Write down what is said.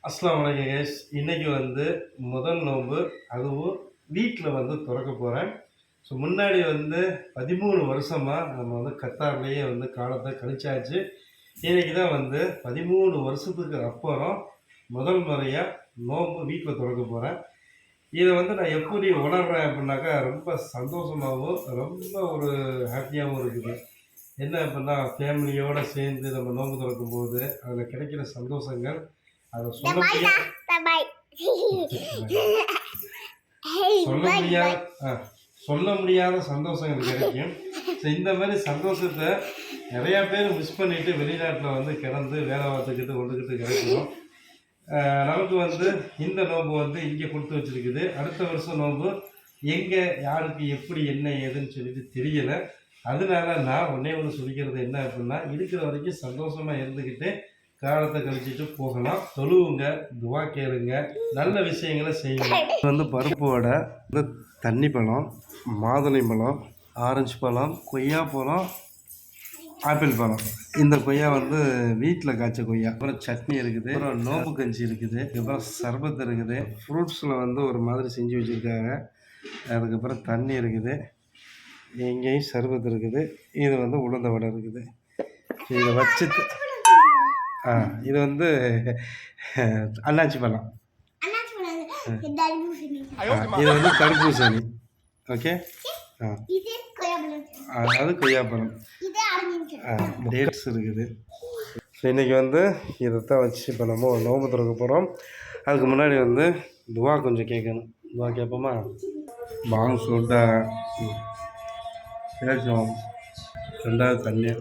அஸ்ஸலாமு அலைக்கும் கைஸ். இன்னைக்கு வந்து முதல் நோன்பு, அதுவும் வீட்டில் வந்து திறக்க போகிறேன். ஸோ முன்னாடி வந்து 13 வருஷமாக நம்ம வந்து கத்தார்லேயே வந்து காலத்தை கழிச்சாச்சு. இன்னைக்கு தான் வந்து 13 வருஷத்துக்கு அப்புறம் முதல் முறையாக நோன்பு வீட்டில் திறக்க போகிறேன். இதை வந்து நான் எப்படி உணர்றேன் அப்படின்னாக்கா, ரொம்ப சந்தோஷமாகவும் ரொம்ப ஒரு ஹாப்பியாகவும் இருக்குது. என்ன அப்படின்னா, ஃபேமிலியோடு சேர்ந்து நம்ம நோன்பு திறக்கும்போது அதில் கிடைக்கிற சந்தோஷங்கள் அதை சொல்ல சொல்ல முடியாத சந்தோஷங்கள் கிடைக்கும். ஸோ இந்த மாதிரி சந்தோஷத்தை நிறையா பேர் மிஸ் பண்ணிட்டு வெளிநாட்டில் வந்து கிடந்து வேலை பார்த்துக்கிட்டு வந்துக்கிட்டு கிடைக்கணும். நமக்கு வந்து இந்த நோன்பு வந்து இங்கே கொடுத்து வச்சிருக்குது. அடுத்த வருஷம் நோன்பு எங்கே யாருக்கு எப்படி என்ன ஏதுன்னு சொல்லிட்டு தெரியலை. அதனால நான் ஒன்றே ஒன்று சொல்லிக்கிறது என்ன அப்படின்னா, இருக்கிற வரைக்கும் சந்தோஷமாக இருந்துக்கிட்டு காலத்தை கழிச்சிட்டு போகலாம். தொழுவுங்க, துவா கேளுங்க, நல்ல விஷயங்களை செய்யுங்க. இது வந்து பருப்பு வடை, இந்த தண்ணி பழம், மாதுளை பழம், ஆரஞ்சு பழம், கொய்யா பழம், ஆப்பிள் பழம். இந்த கொய்யா வந்து வீட்டில் காய்ச்ச கொய்யா. அப்புறம் சட்னி இருக்குது, அப்புறம் நோம்பு கஞ்சி இருக்குது, அப்புறம் சர்பத் இருக்குது. ஃப்ரூட்ஸில் வந்து ஒரு மாதிரி செஞ்சு வச்சுருக்காங்க. அதுக்கப்புறம் தண்ணி இருக்குது, எங்கேயும் சர்பத் இருக்குது. இது வந்து உளுந்த வடை இருக்குது. இதை வச்சு இது வந்து அன்னாச்சி பழம், இது வந்து தர்பூசணி. ஓகே, அது கொய்யாப்பழம், டேட்ஸ் இருக்குது. ஸோ இன்றைக்கி வந்து இதைத்தான் வச்சு இப்போ நம்ம நோம்பு திறக்க போகிறோம். அதுக்கு முன்னாடி வந்து துவா கொஞ்சம் கேட்கணும். துவா கேட்போமா? பாங் சோட்டா, பேசம், ரெண்டாவது தண்ணி.